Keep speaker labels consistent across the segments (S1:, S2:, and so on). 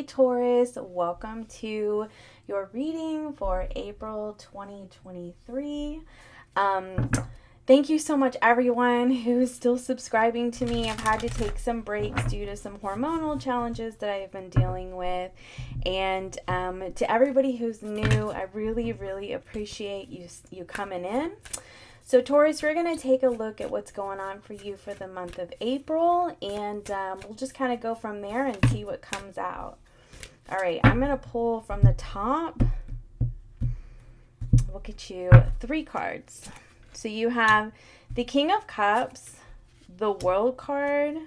S1: Taurus, welcome to your reading for April 2023. Thank you so much, everyone who's still subscribing to me. I've had to take some breaks due to some hormonal challenges that I've been dealing with. And to everybody who's new, I really, really appreciate you coming in. So Taurus, we're going to take a look at what's going on for you for the month of April, and we'll just kind of go from there and see what comes out. All right, I'm going to pull from the top. We'll get you 3 cards. So you have the King of Cups, the World card,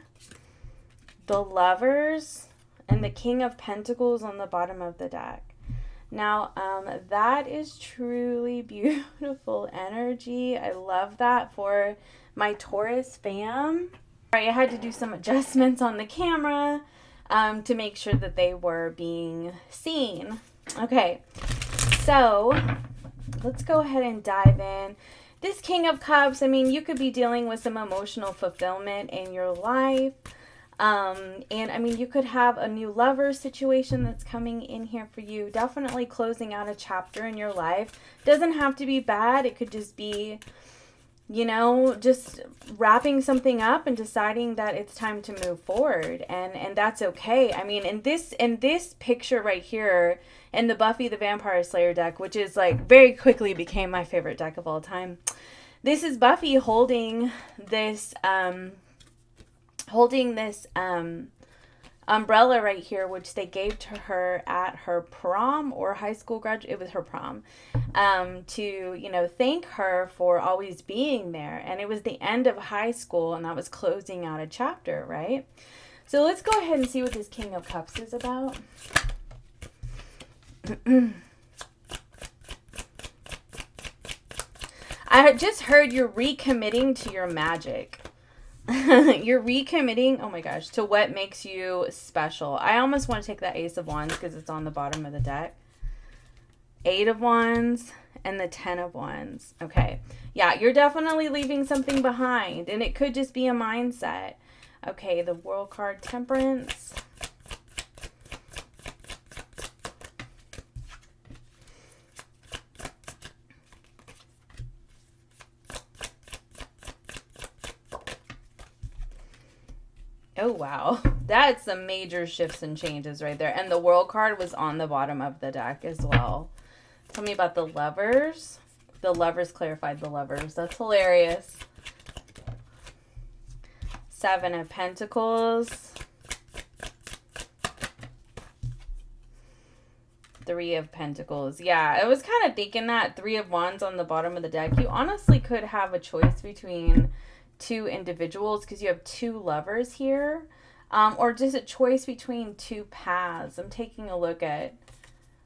S1: the Lovers, and the King of Pentacles on the bottom of the deck. Now, that is truly beautiful energy. I love that for my Taurus fam. All right, I had to do some adjustments on the camera to make sure that they were being seen. Okay, so let's go ahead and dive in. This King of Cups, I mean, you could be dealing with some emotional fulfillment in your life. And I mean, you could have a new lover situation that's coming in here for you. Definitely closing out a chapter in your life. Doesn't have to be bad. It could just be, you know, just wrapping something up and deciding that it's time to move forward. And that's okay. I mean, in this picture right here, in the Buffy the Vampire Slayer deck, which is like very quickly became my favorite deck of all time. This is Buffy holding this, umbrella right here, which they gave to her at her prom or high school graduate. It was her prom, to, you know, thank her for always being there. And it was the end of high school, and that was closing out a chapter, right? So let's go ahead and see what this King of Cups is about. I just heard you're recommitting to your magic. You're recommitting, oh my gosh, to what makes you special. I almost want to take that Ace of Wands because it's on the bottom of the deck. 8 of Wands and the 10 of Wands. Okay. Yeah, you're definitely leaving something behind, and it could just be a mindset. Okay, the World card, Temperance. Oh, wow. That's some major shifts and changes right there. And the World card was on the bottom of the deck as well. Tell me about the Lovers. The Lovers clarified the Lovers. That's hilarious. 7 of Pentacles. 3 of Pentacles. Yeah, I was kind of thinking that 3 of Wands on the bottom of the deck. You honestly could have a choice between 2 individuals because you have 2 lovers here, or just a choice between 2 paths. I'm taking a look at,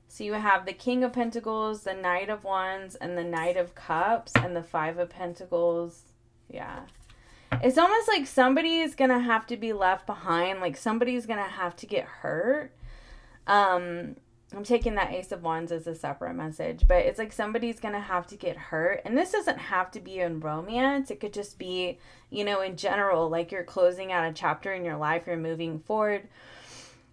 S1: so you have the King of Pentacles, the Knight of Wands, and the Knight of Cups, and the 5 of Pentacles. Yeah, it's almost like somebody is gonna have to be left behind, like somebody's gonna have to get hurt. I'm taking that Ace of Wands as a separate message, but it's like somebody's going to have to get hurt. And this doesn't have to be in romance. It could just be, you know, in general, like you're closing out a chapter in your life, you're moving forward.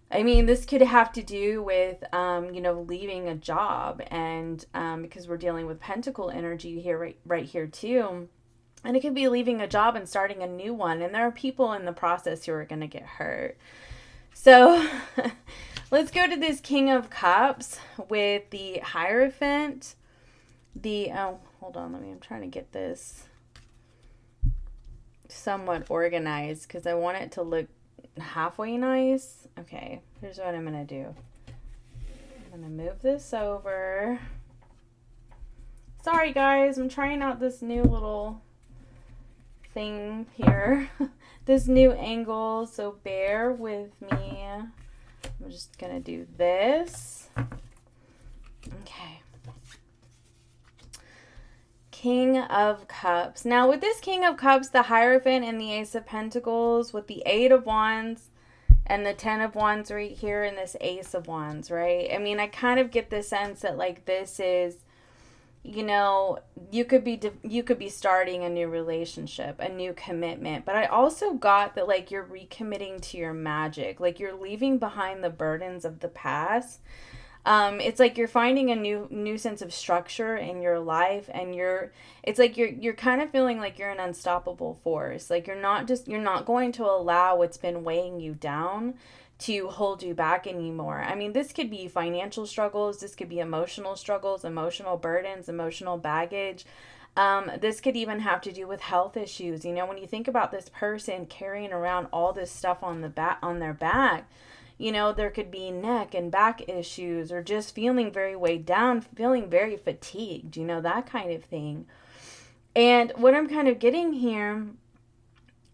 S1: I mean, this could have to do with, you know, leaving a job, and because we're dealing with Pentacle energy here, right here too. And it could be leaving a job and starting a new one. And there are people in the process who are going to get hurt. So let's go to this King of Cups with the Hierophant. Hold on, I'm trying to get this somewhat organized because I want it to look halfway nice. Okay, here's what I'm going to do. I'm going to move this over. Sorry guys, I'm trying out this new little thing here. This new angle, so bear with me. I'm just gonna do this. Okay. King of Cups. Now with this King of Cups, the Hierophant and the Ace of Pentacles, with the 8 of Wands and the 10 of Wands right here, and this Ace of Wands, right? I mean, I kind of get the sense that like this is you know, you could be starting a new relationship, a new commitment. But I also got that like you're recommitting to your magic, like you're leaving behind the burdens of the past. It's like you're finding a new sense of structure in your life, and it's like you're kind of feeling like you're an unstoppable force. Like you're not going to allow what's been weighing you down to hold you back anymore. I mean, this could be financial struggles, this could be emotional struggles, emotional burdens, emotional baggage. This could even have to do with health issues. You know, when you think about this person carrying around all this stuff on their back, you know, there could be neck and back issues, or just feeling very weighed down, feeling very fatigued, you know, that kind of thing. And what I'm kind of getting here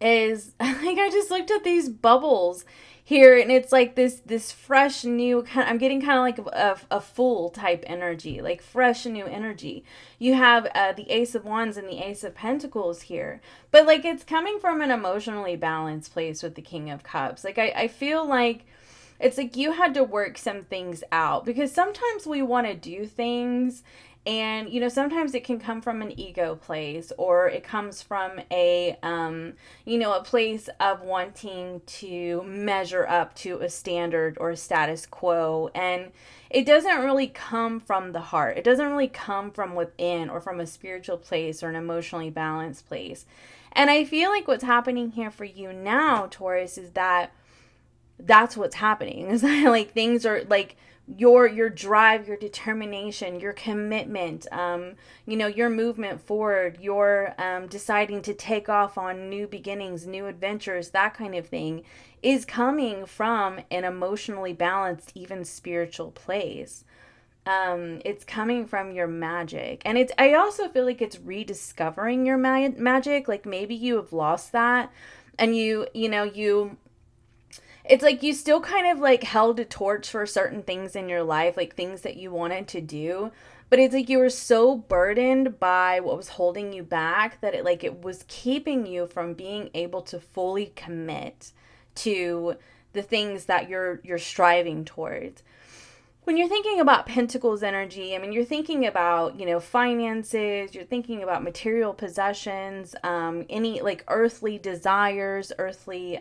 S1: is like I just looked at these bubbles here, and it's like this fresh new kind I'm getting kind of like a full type energy, like fresh new energy. You have the Ace of Wands and the Ace of Pentacles here, but like it's coming from an emotionally balanced place with the King of Cups. Like I feel like it's like you had to work some things out, because sometimes we want to do things, and you know, sometimes it can come from an ego place, or it comes from a you know, a place of wanting to measure up to a standard or a status quo, and it doesn't really come from the heart. It doesn't really come from within, or from a spiritual place, or an emotionally balanced place. And I feel like what's happening here for you now, Taurus, is that that's what's happening. Is that like things are like your drive, your determination, your commitment, you know, your movement forward, your deciding to take off on new beginnings, new adventures, that kind of thing, is coming from an emotionally balanced, even spiritual place. It's coming from your magic, and I also feel like it's rediscovering your magic. Like maybe you have lost that, and you know, it's like you still kind of like held a torch for certain things in your life, like things that you wanted to do. But it's like you were so burdened by what was holding you back that it was keeping you from being able to fully commit to the things that you're striving towards. When you're thinking about Pentacles energy, I mean, you're thinking about, you know, finances, you're thinking about material possessions, any like earthly desires, earthly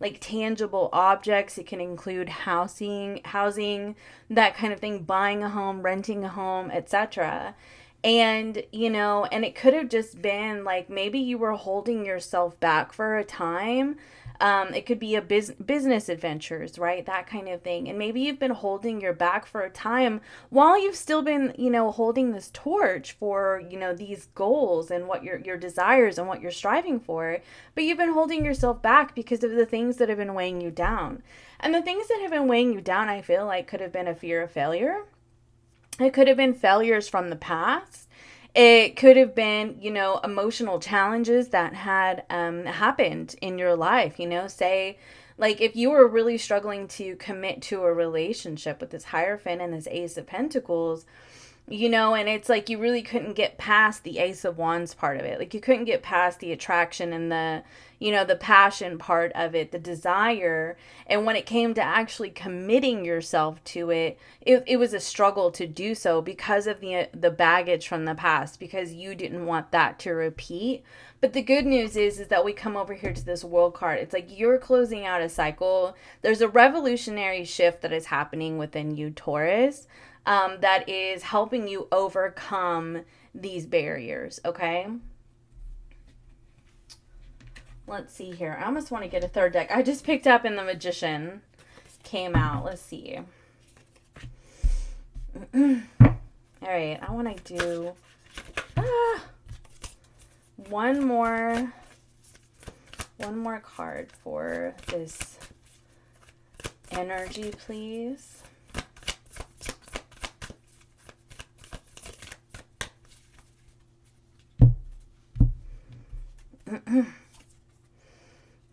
S1: like tangible objects. It can include housing, that kind of thing, buying a home, renting a home, etc. And, you know, and it could have just been like maybe you were holding yourself back for a time. It could be a business adventures, right? That kind of thing. And maybe you've been holding your back for a time while you've still been, you know, holding this torch for, you know, these goals and what your desires and what you're striving for. But you've been holding yourself back because of the things that have been weighing you down. And the things that have been weighing you down, I feel like could have been a fear of failure. It could have been failures from the past. It could have been, you know, emotional challenges that had happened in your life. You know, say, like, if you were really struggling to commit to a relationship with this Hierophant and this Ace of Pentacles, you know, and it's like you really couldn't get past the Ace of Wands part of it. Like you couldn't get past the attraction and the, you know, the passion part of it, the desire. And when it came to actually committing yourself to it, it was a struggle to do so because of the baggage from the past, because you didn't want that to repeat. But the good news is that we come over here to this World card. It's like you're closing out a cycle. There's a revolutionary shift that is happening within you, Taurus. That is helping you overcome these barriers, okay? Let's see here. I almost want to get a third deck. I just picked up and the Magician came out. Let's see. All right, I want to do one more card for this energy, please.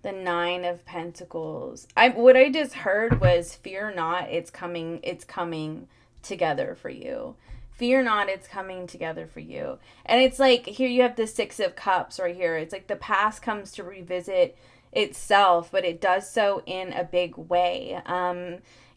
S1: The Nine of Pentacles. What I just heard was, fear not, it's coming together for you. Fear not, it's coming together for you. And it's like, here you have the Six of Cups right here. It's like the past comes to revisit itself, but it does so in a big way.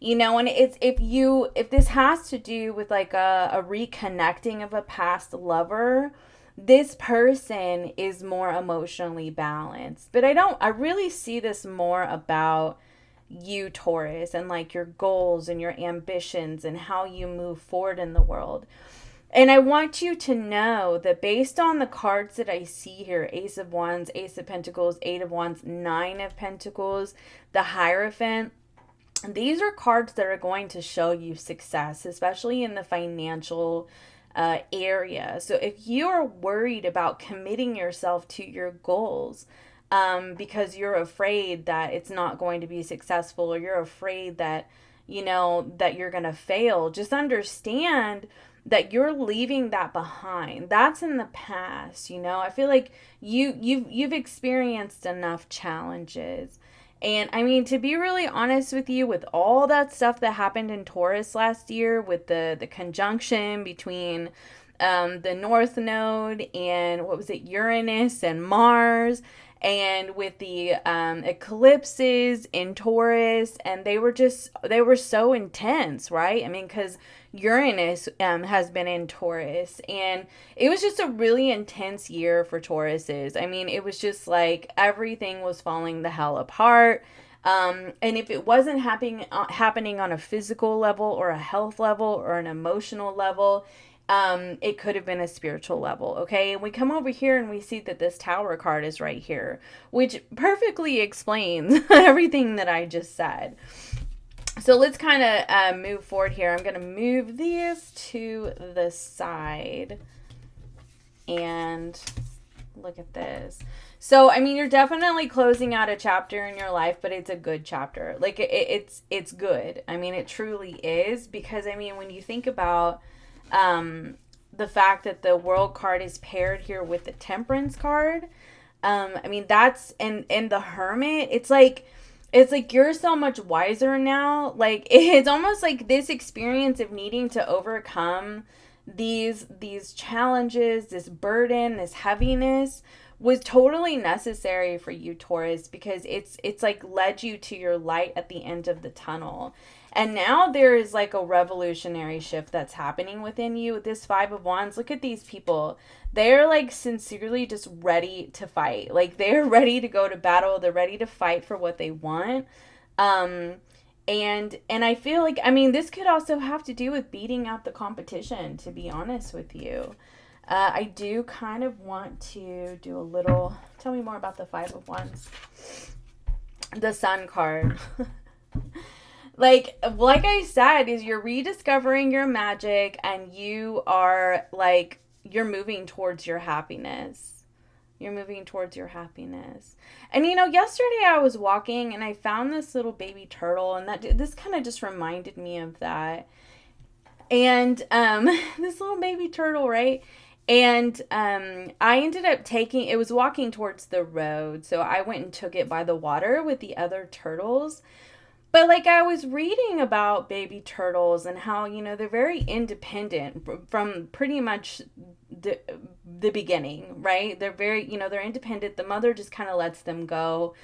S1: And it's if this has to do with like a reconnecting of a past lover, this person is more emotionally balanced. But I really see this more about you, Taurus, and like your goals and your ambitions and how you move forward in the world. And I want you to know that based on the cards that I see here, Ace of Wands, Ace of Pentacles, Eight of Wands, Nine of Pentacles, the Hierophant, these are cards that are going to show you success, especially in the financial area. So if you're worried about committing yourself to your goals, because you're afraid that it's not going to be successful, or you're afraid that, that you're going to fail, just understand that you're leaving that behind. That's in the past. I feel like you've experienced enough challenges. And I mean, to be really honest with you, with all that stuff that happened in Taurus last year, with the conjunction between the North Node and what was it, Uranus and Mars, and with the eclipses in Taurus, and they were so intense, right? I mean, because Uranus has been in Taurus, and it was just a really intense year for Tauruses. I mean, it was just like everything was falling the hell apart. And if it wasn't happening on a physical level or a health level or an emotional level, it could have been a spiritual level, okay? And we come over here and we see that this Tower card is right here, which perfectly explains everything that I just said. So let's kind of move forward here. I'm going to move these to the side. And look at this. So, I mean, you're definitely closing out a chapter in your life, but it's a good chapter. Like, it's good. I mean, it truly is. Because, I mean, when you think about the fact that the World card is paired here with the Temperance card, I mean, that's, and the Hermit, it's like you're so much wiser now. Like, it's almost like this experience of needing to overcome these challenges, this burden, this heaviness was totally necessary for you, Taurus, because it's like led you to your light at the end of the tunnel. And now there is like a revolutionary shift that's happening within you. This Five of Wands, look at these people. They're like sincerely just ready to fight. Like, they're ready to go to battle. They're ready to fight for what they want. And I feel like, I mean, this could also have to do with beating out the competition, to be honest with you. I do kind of want to do a little, tell me more about the Five of Wands. The Sun card. Like I said, is you're rediscovering your magic, and you are like, you're moving towards your happiness. You're moving towards your happiness. And yesterday I was walking and I found this little baby turtle, and this kind of just reminded me of that. And this little baby turtle, right? And I ended up it was walking towards the road, so I went and took it by the water with the other turtles. But like, I was reading about baby turtles and how, they're very independent from pretty much the beginning, right? They're very, they're independent. The mother just kind of lets them go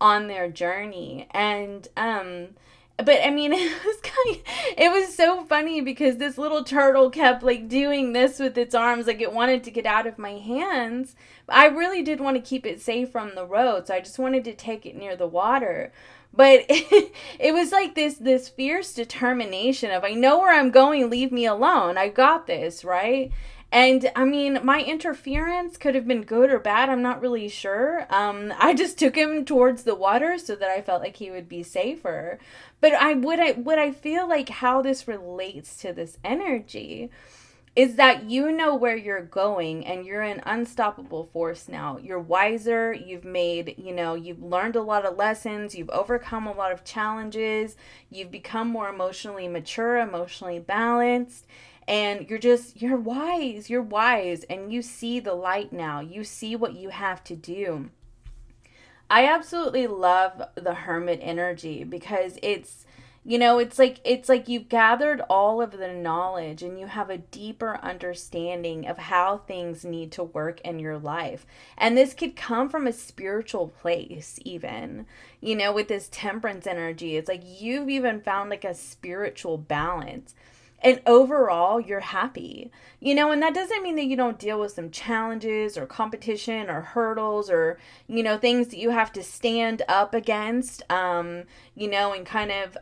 S1: on their journey. And but I mean, it was so funny because this little turtle kept like doing this with its arms, like it wanted to get out of my hands. I really did want to keep it safe from the road, so I just wanted to take it near the water. But it was like this fierce determination of, I know where I'm going, leave me alone. I got this, right? And I mean, my interference could have been good or bad. I'm not really sure. I just took him towards the water so that I felt like he would be safer. But what I feel like how this relates to this energy is that you know where you're going, and you're an unstoppable force now. You're wiser. You've made, you've learned a lot of lessons. You've overcome a lot of challenges. You've become more emotionally mature, emotionally balanced. And you're wise, and you see the light now. You see what you have to do. I absolutely love the Hermit energy because it's, It's like you've gathered all of the knowledge and you have a deeper understanding of how things need to work in your life. And this could come from a spiritual place even. With this temperance energy, it's like you've even found like a spiritual balance. And overall, you're happy. And that doesn't mean that you don't deal with some challenges or competition or hurdles or, things that you have to stand up against, and kind of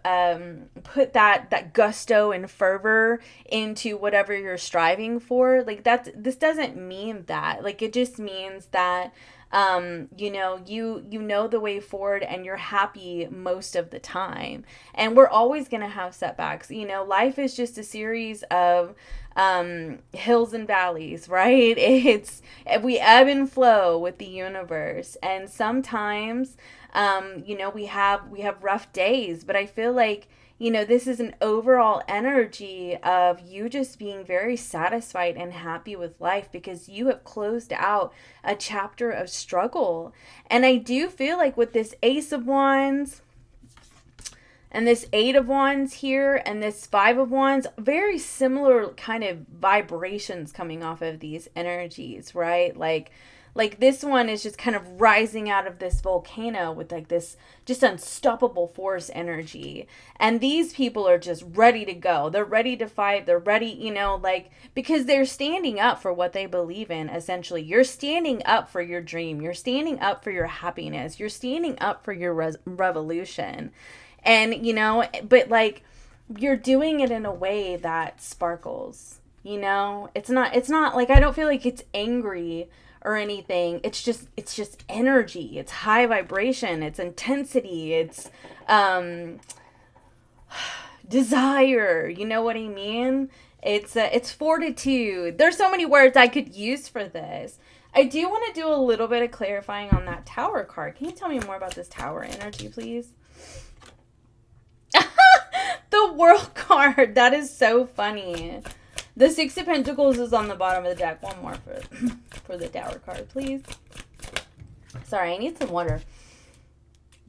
S1: put that gusto and fervor into whatever you're striving for. Like this doesn't mean that. Like it just means that you know the way forward and you're happy most of the time. And we're always going to have setbacks. Life is just a series of hills and valleys, right? We ebb and flow with the universe. And sometimes we have rough days, but I feel like this is an overall energy of you just being very satisfied and happy with life because you have closed out a chapter of struggle. And I do feel like with this Ace of Wands and this 8 of Wands here and this 5 of Wands, very similar kind of vibrations coming off of these energies, right? Like this one is just kind of rising out of this volcano with like this just unstoppable force energy. And these people are just ready to go. They're ready to fight. They're ready, because they're standing up for what they believe in, essentially. You're standing up for your dream. You're standing up for your happiness. You're standing up for your revolution. And, but like you're doing it in a way that sparkles, It's not like, I don't feel like it's angry or anything. It's just energy. It's high vibration. It's intensity. It's desire. You know what I mean? It's fortitude. There's so many words I could use for this. I do want to do a little bit of clarifying on that Tower card. Can you tell me more about this Tower energy, please? The World card. That is so funny. The 6 of Pentacles is on the bottom of the deck. One more for the Tower card, please. Sorry, I need some water.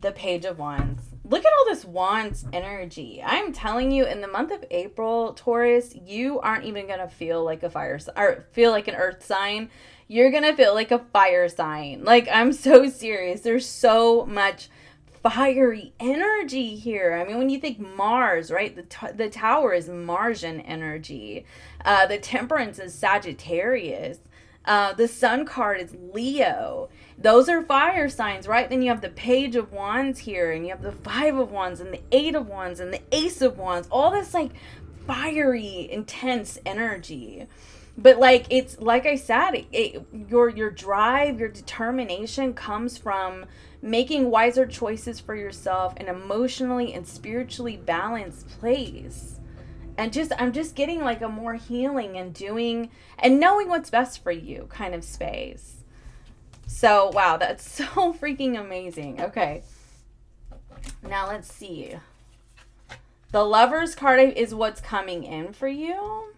S1: The Page of Wands. Look at all this Wands energy. I'm telling you, in the month of April, Taurus, you aren't even going to feel like a fire sign or feel like an earth sign. You're going to feel like a fire sign. Like, I'm so serious. There's so much fiery energy here. I mean, when you think Mars, right? The Tower is Martian energy. The Temperance is Sagittarius. The Sun card is Leo. Those are fire signs, right? Then you have the Page of Wands here, and you have the 5 of Wands, and the 8 of Wands, and the Ace of Wands. All this like fiery, intense energy. But like, it's like I said, your drive, your determination comes from making wiser choices for yourself, an emotionally and spiritually balanced place. And I'm just getting like a more healing and doing and knowing what's best for you kind of space. So, wow, that's so freaking amazing. Okay. Now let's see. The Lovers card is what's coming in for you.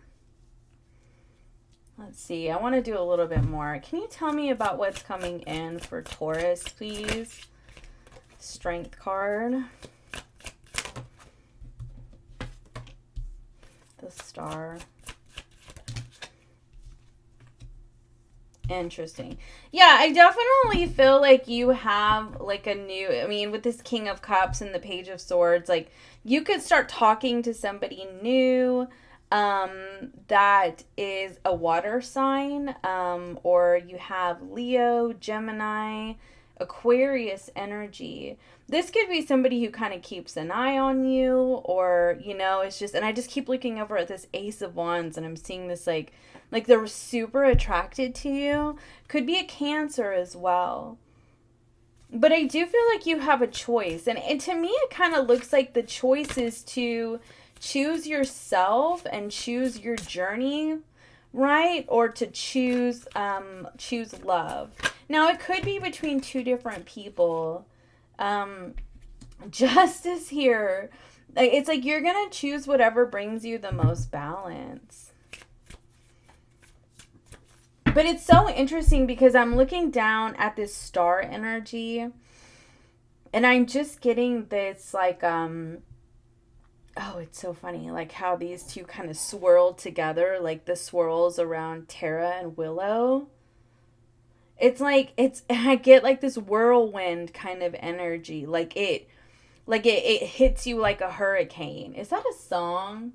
S1: Let's see. I want to do a little bit more. Can you tell me about what's coming in for Taurus, please? Strength card. The Star. Interesting. Yeah, I definitely feel like you have like a new, I mean, with this King of Cups and the Page of Swords, like you could start talking to somebody new that is a water sign, or you have Leo, Gemini, Aquarius energy. This could be somebody who kind of keeps an eye on you, or, it's just, and I just keep looking over at this Ace of Wands and I'm seeing this like they're super attracted to you. Could be a Cancer as well. But I do feel like you have a choice. And to me, it kind of looks like the choice is to choose yourself and choose your journey, right? Or to choose love. Now, it could be between two different people. Justice here. It's like you're going to choose whatever brings you the most balance. But it's so interesting because I'm looking down at this star energy and I'm just getting this like, Oh, it's so funny, like how these two kind of swirl together, like the swirls around Tara and Willow. It's like I get like this whirlwind kind of energy, it hits you like a hurricane. Is that a song?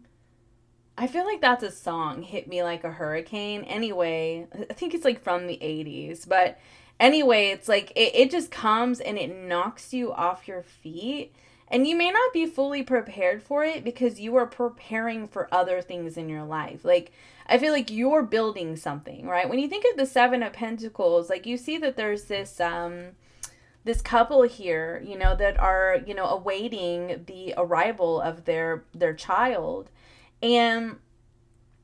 S1: I feel like that's a song, Hit Me Like a Hurricane. Anyway, I think it's like from the 80s. But anyway, it's like it just comes and it knocks you off your feet. And you may not be fully prepared for it because you are preparing for other things in your life. Like, I feel like you're building something, right? When you think of the Seven of Pentacles, like you see that there's this couple here, that are, awaiting the arrival of their child. And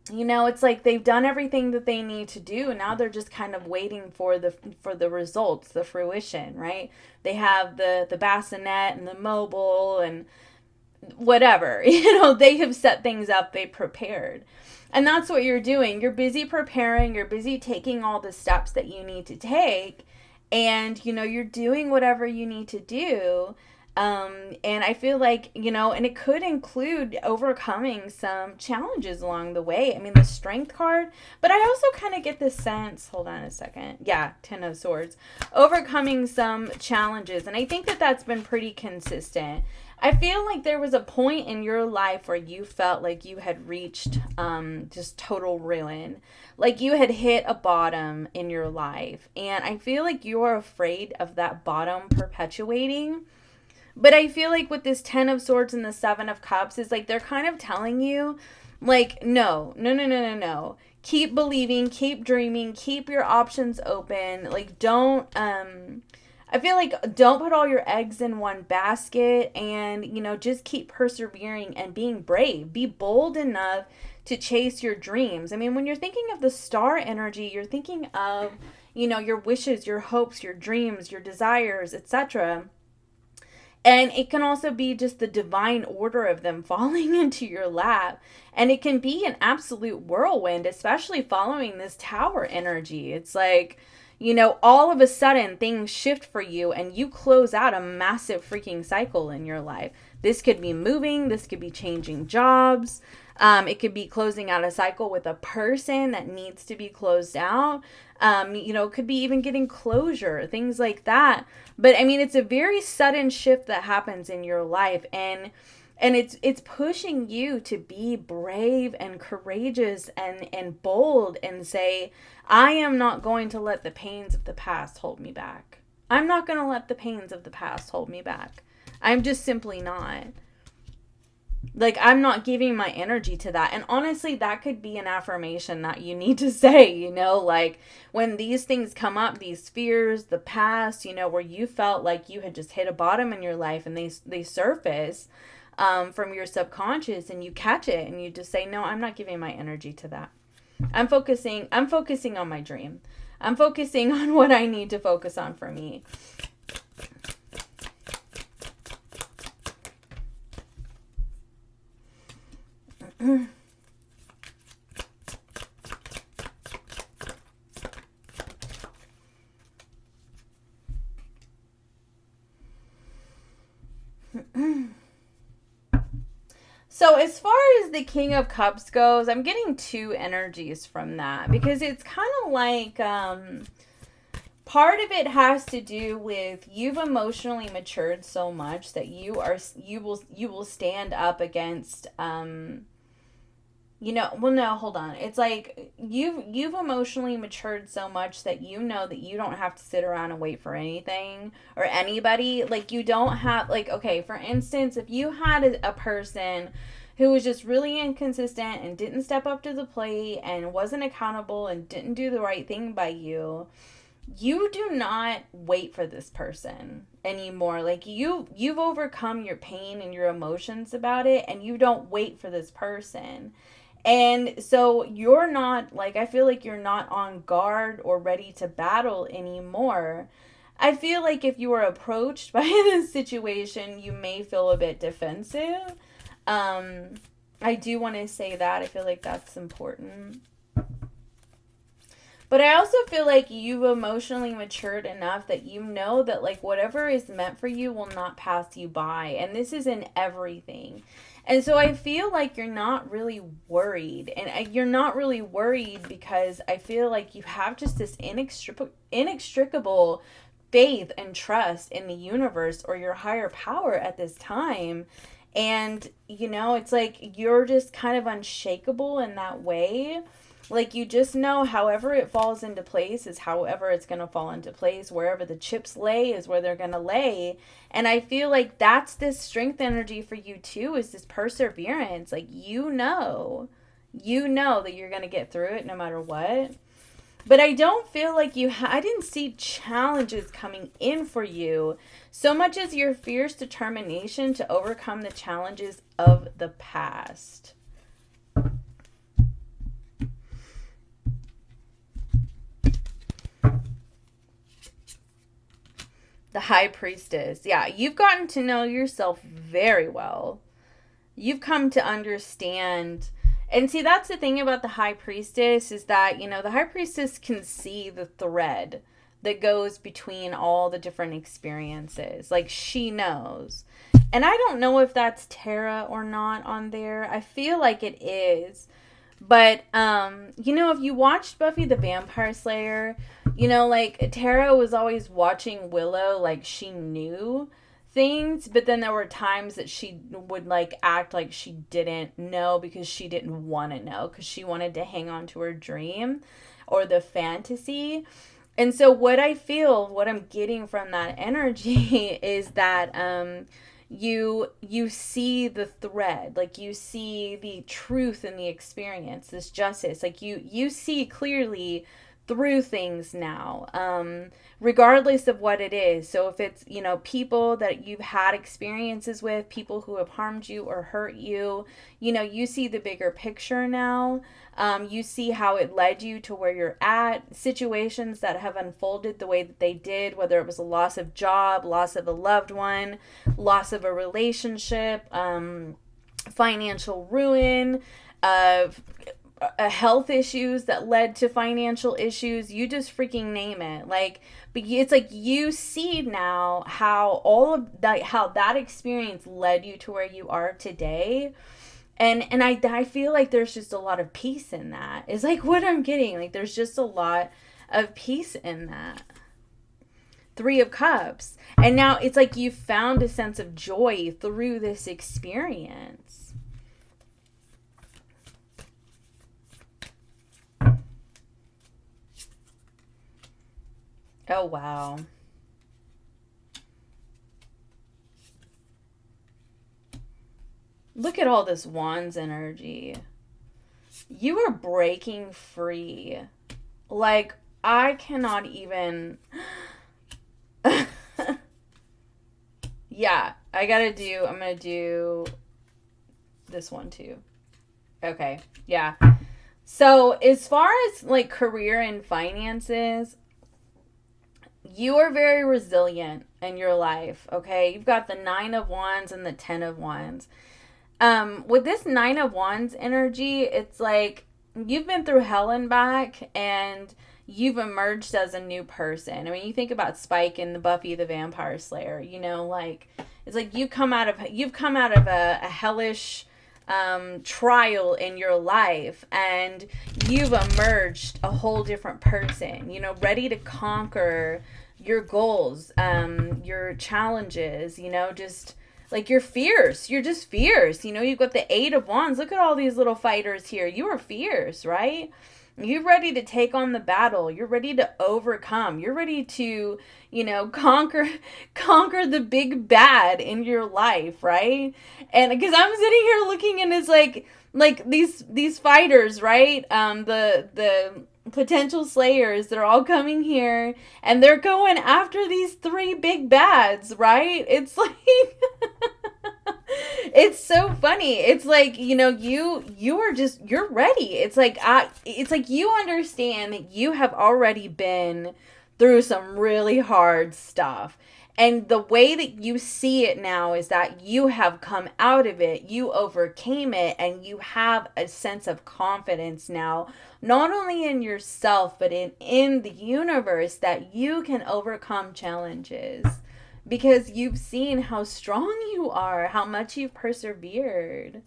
S1: it's like they've done everything that they need to do. Now they're just kind of waiting for the results, the fruition, right? They have the bassinet and the mobile and whatever. They have set things up, they prepared. And that's what you're doing. You're busy preparing, you're busy taking all the steps that you need to take, and you're doing whatever you need to do. And I feel like, and it could include overcoming some challenges along the way. I mean, the Strength card, but I also kind of get this sense, hold on a second. Yeah, Ten of Swords. Overcoming some challenges. And I think that that's been pretty consistent. I feel like there was a point in your life where you felt like you had reached just total ruin. Like you had hit a bottom in your life. And I feel like you're afraid of that bottom perpetuating. But I feel like with this Ten of Swords and the Seven of Cups is like they're kind of telling you, like, no. Keep believing, keep dreaming, keep your options open. Like, I feel like don't put all your eggs in one basket, and, just keep persevering and being brave. Be bold enough to chase your dreams. I mean, when you're thinking of the star energy, you're thinking of, your wishes, your hopes, your dreams, your desires, etc. And it can also be just the divine order of them falling into your lap. And it can be an absolute whirlwind, especially following this Tower energy. It's like, all of a sudden things shift for you and you close out a massive freaking cycle in your life. This could be moving. This could be changing jobs. It could be closing out a cycle with a person that needs to be closed out. It could be even getting closure, things like that. But I mean, it's a very sudden shift that happens in your life, and it's pushing you to be brave and courageous and bold and say, I am not going to let the pains of the past hold me back. I'm not going to let the pains of the past hold me back. I'm just simply not. Like, I'm not giving my energy to that. And honestly, that could be an affirmation that you need to say, like when these things come up, these fears, the past, where you felt like you had just hit a bottom in your life and they surface from your subconscious, and you catch it and you just say, no, I'm not giving my energy to that. I'm focusing on my dream. I'm focusing on what I need to focus on for me. So as far as the King of Cups goes, I'm getting two energies from that, because it's kind of like part of it has to do with you've emotionally matured so much that you will stand up against no, hold on. It's like you've emotionally matured so much that that you don't have to sit around and wait for anything or anybody. Like, you don't have, like, okay, for instance, if you had a person who was just really inconsistent and didn't step up to the plate and wasn't accountable and didn't do the right thing by you, you do not wait for this person anymore. Like, you've overcome your pain and your emotions about it, and you don't wait for this person. And so you're not, like, I feel like you're not on guard or ready to battle anymore. I feel like if you were approached by this situation, you may feel a bit defensive. I do want to say that. I feel like that's important. But I also feel like you've emotionally matured enough that that, like, whatever is meant for you will not pass you by. And this is in everything. And so I feel like you're not really worried. And you're not really worried because I feel like you have just this inextricable faith and trust in the universe or your higher power at this time. And, it's like you're just kind of unshakable in that way. Like, you just know however it falls into place is however it's going to fall into place. Wherever the chips lay is where they're going to lay. And I feel like that's this strength energy for you too, is this perseverance. Like, that you're going to get through it no matter what. But I don't feel like I didn't see challenges coming in for you so much as your fierce determination to overcome the challenges of the past. The High Priestess. Yeah, you've gotten to know yourself very well. You've come to understand. And see, that's the thing about the High Priestess is that, the High Priestess can see the thread that goes between all the different experiences. Like, she knows. And I don't know if that's Tara or not on there. I feel like it is. But, if you watched Buffy the Vampire Slayer, like, Tara was always watching Willow like she knew things, but then there were times that she would, like, act like she didn't know because she didn't want to know, because she wanted to hang on to her dream or the fantasy. And so what I'm getting from that energy is that, you see the thread, like, you see the truth in the experience, this justice, like, you see clearly through things now, regardless of what it is. So if it's, people that you've had experiences with, people who have harmed you or hurt you, you see the bigger picture now. You see how it led you to where you're at, situations that have unfolded the way that they did, whether it was a loss of job, loss of a loved one, loss of a relationship, financial ruin, health issues that led to financial issues. You just freaking name it. Like, but it's like you see now how all of that, how that experience led you to where you are today. And I feel like there's just a lot of peace in that. It's like what I'm getting. Like, there's just a lot of peace in that. 3 of Cups. And now it's like you found a sense of joy through this experience. Oh, wow. Look at all this Wands energy. You are breaking free. Like, I cannot even... Yeah, I'm going to do this one too. Okay, yeah. So, as far as, like, career and finances, you are very resilient in your life, okay? You've got the 9 of Wands and the 10 of Wands. With this 9 of Wands energy, it's like you've been through hell and back and you've emerged as a new person. I mean, you think about Spike in the Buffy the Vampire Slayer, like, it's like you've come out of a hellish trial in your life and you've emerged a whole different person, ready to conquer your goals, your challenges, just like you're fierce. You're just fierce. You've got the 8 of Wands. Look at all these little fighters here. You are fierce, right? You're ready to take on the battle. You're ready to overcome. You're ready to, conquer the big bad in your life, right? And because I'm sitting here looking and it's like these fighters, right? The potential slayers, they're all coming here and they're going after these 3 big bads, right? It's like it's so funny. It's like, you're ready. It's like you understand that you have already been through some really hard stuff. And the way that you see it now is that you have come out of it, you overcame it, and you have a sense of confidence now, not only in yourself, but in the universe, that you can overcome challenges. because you've seen how strong you are, how much you've persevered.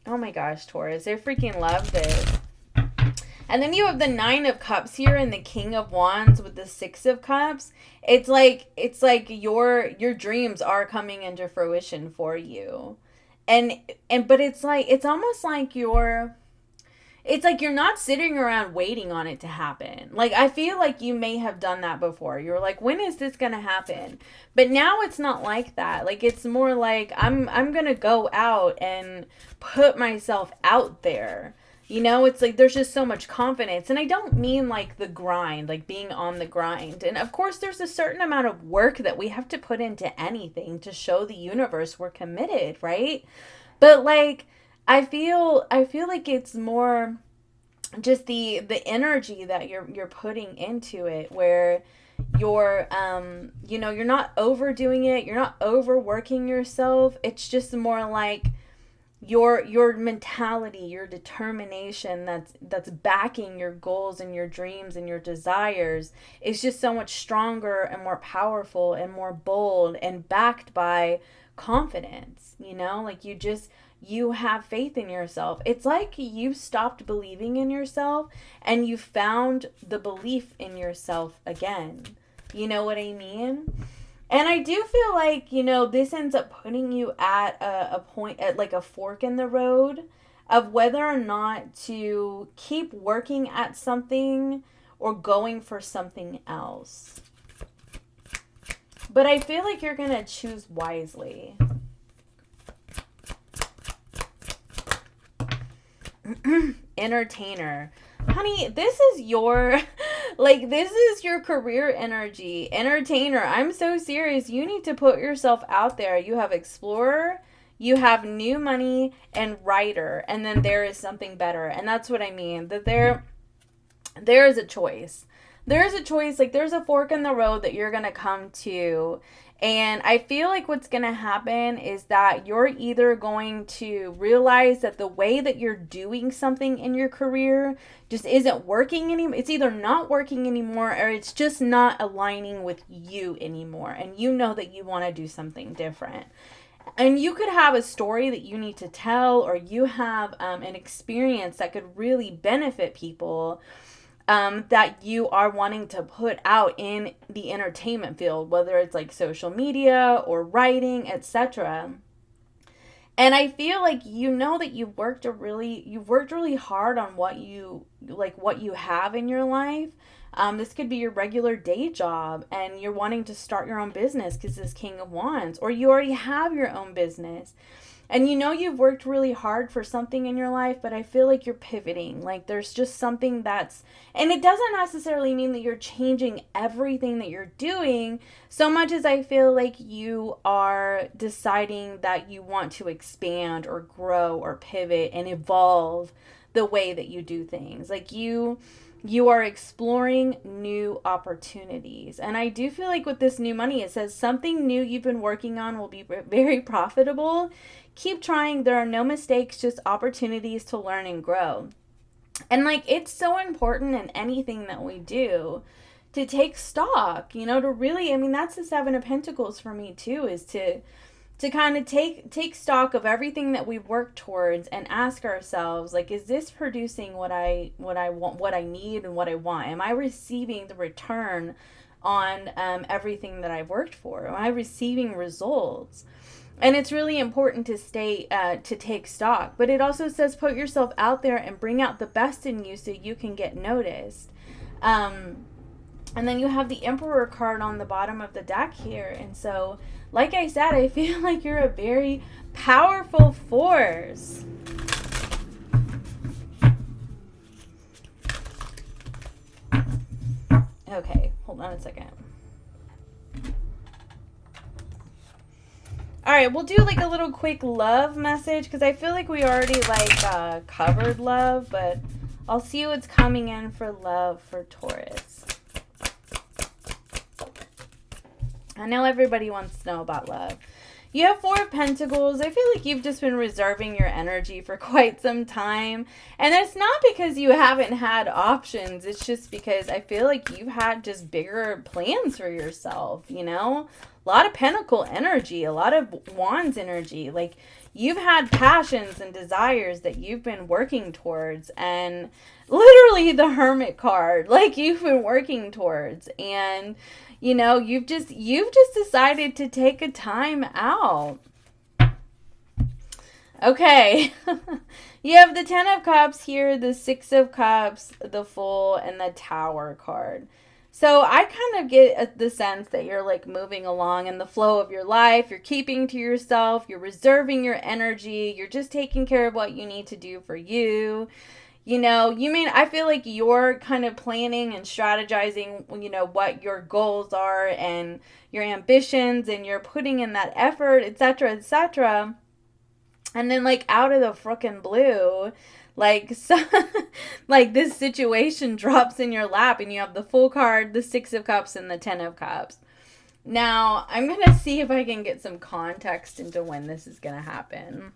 S1: Oh my gosh, Taurus, I freaking love this. And then you have the 9 of Cups here and the King of Wands with the 6 of Cups. It's like your dreams are coming into fruition for you. But it's almost like you're not sitting around waiting on it to happen. Like, I feel like you may have done that before. You're like, when is this going to happen? But now it's not like that. Like, it's more like I'm going to go out and put myself out there. You know, it's like there's just so much confidence. And I don't mean like the grind, like being on the grind. And of course, there's a certain amount of work that we have to put into anything to show the universe we're committed, right? But like, I feel like it's more just the energy that you're putting into it, where you're you're not overdoing it, you're not overworking yourself. It's just more like your mentality, your determination that's backing your goals and your dreams and your desires is just so much stronger and more powerful and more bold and backed by confidence. Like you have faith in yourself. It's like you've stopped believing in yourself and you found the belief in yourself again. You know what I mean? And I do feel like, this ends up putting you at a point, at like a fork in the road of whether or not to keep working at something or going for something else. But I feel like you're going to choose wisely. Entertainer. Honey, this is your career energy. Entertainer. I'm so serious. You need to put yourself out there. You have explorer, you have new money, and writer. And then there is something better. And that's what I mean. That there is a choice. There's a choice. Like, there's a fork in the road that you're going to come to. And I feel like what's going to happen is that you're either going to realize that the way that you're doing something in your career just isn't working anymore. It's either not working anymore or it's just not aligning with you anymore. And you know that you want to do something different. And you could have a story that you need to tell, or you have an experience that could really benefit people. That you are wanting to put out in the entertainment field, whether it's like social media or writing, etc. And I feel like that you've worked really hard on what you have in your life. This could be your regular day job, and you're wanting to start your own business because this King of Wands, or you already have your own business. And you've worked really hard for something in your life, but I feel like you're pivoting. Like, there's just something and it doesn't necessarily mean that you're changing everything that you're doing, so much as I feel like you are deciding that you want to expand or grow or pivot and evolve the way that you do things. Like, you are exploring new opportunities. And I do feel like with this new money, it says something new you've been working on will be very profitable. Keep trying. There are no mistakes, just opportunities to learn and grow. And like, it's so important in anything that we do to take stock, to really, that's the 7 of Pentacles for me too, is to kind of take stock of everything that we've worked towards and ask ourselves, like, is this producing what I want, what I need, and what I want? Am I receiving the return on everything that I've worked for? Am I receiving results? And it's really important to to take stock. But it also says put yourself out there and bring out the best in you so you can get noticed. And then you have the Emperor card on the bottom of the deck here. And so, like I said, I feel like you're a very powerful force. Okay, hold on a second. All right, we'll do like a little quick love message because I feel like we already covered love, but I'll see what's coming in for love for Taurus. I know everybody wants to know about love. You have Four of Pentacles. I feel like you've just been reserving your energy for quite some time. And it's not because you haven't had options. It's just because I feel like you've had just bigger plans for yourself, you know? A lot of Pentacle energy, a lot of Wands energy. Like, you've had passions and desires that you've been working towards. And literally the Hermit card, like, you've been working towards. And you know, you've just decided to take a time out. Okay. You have the Ten of Cups here, the Six of Cups, the Fool, and the Tower card. So I kind of get the sense that you're like moving along in the flow of your life. You're keeping to yourself. You're reserving your energy. You're just taking care of what you need to do for you. You know, I feel like you're kind of planning and strategizing, you know, what your goals are and your ambitions, and you're putting in that effort, etc., etc. And then, like, out of the frickin' blue, like, so, like, this situation drops in your lap, and you have the Fool card, the Six of Cups, and the Ten of Cups. Now, I'm going to see if I can get some context into when this is going to happen.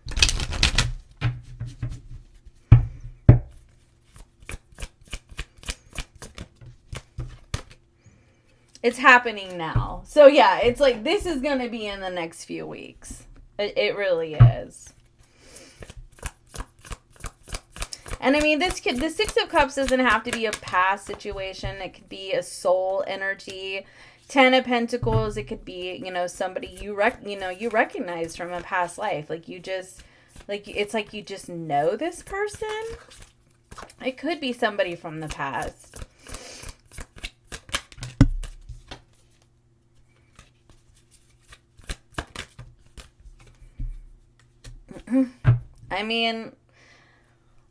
S1: It's happening now. So yeah, it's like this is going to be in the next few weeks. It really is. And I mean, the Six of Cups doesn't have to be a past situation. It could be a soul energy. Ten of Pentacles, it could be, you know, somebody you recognize from a past life. Like, you just, like, it's like you just know this person. It could be somebody from the past. I mean,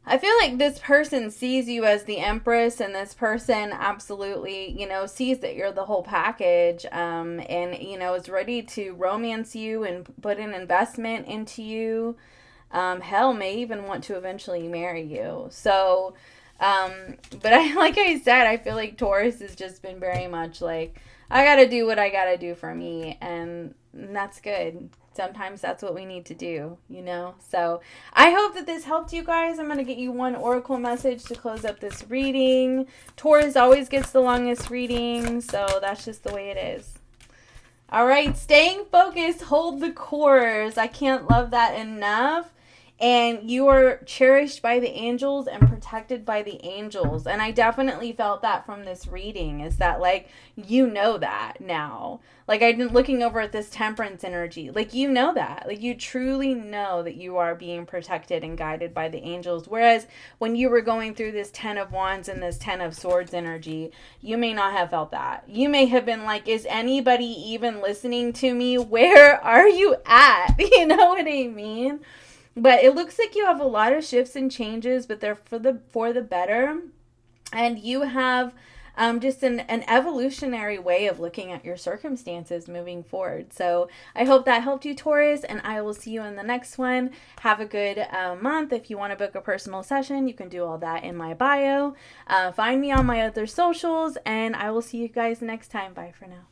S1: I feel like this person sees you as the Empress, and this person absolutely, you know, sees that you're the whole package, and, you know, is ready to romance you and put an investment into you. Hell, may even want to eventually marry you. So, but like I said, I feel like Taurus has just been very much like, I gotta do what I gotta do for me, and that's good. Sometimes that's what we need to do, you know? So I hope that this helped you guys. I'm going to get you one oracle message to close up this reading. Taurus always gets the longest reading, so that's just the way it is. All right, staying focused, hold the course. I can't love that enough. And you are cherished by the angels and protected by the angels. And I definitely felt that from this reading, is that, like, you know that now. Like, I've been looking over at this Temperance energy. Like, you know that. Like, you truly know that you are being protected and guided by the angels. Whereas when you were going through this Ten of Wands and this Ten of Swords energy, you may not have felt that. You may have been like, is anybody even listening to me? Where are you at? You know what I mean? But it looks like you have a lot of shifts and changes, but they're for the better. And you have just an evolutionary way of looking at your circumstances moving forward. So I hope that helped you, Taurus, and I will see you in the next one. Have a good month. If you want to book a personal session, you can do all that in my bio. Find me on my other socials, and I will see you guys next time. Bye for now.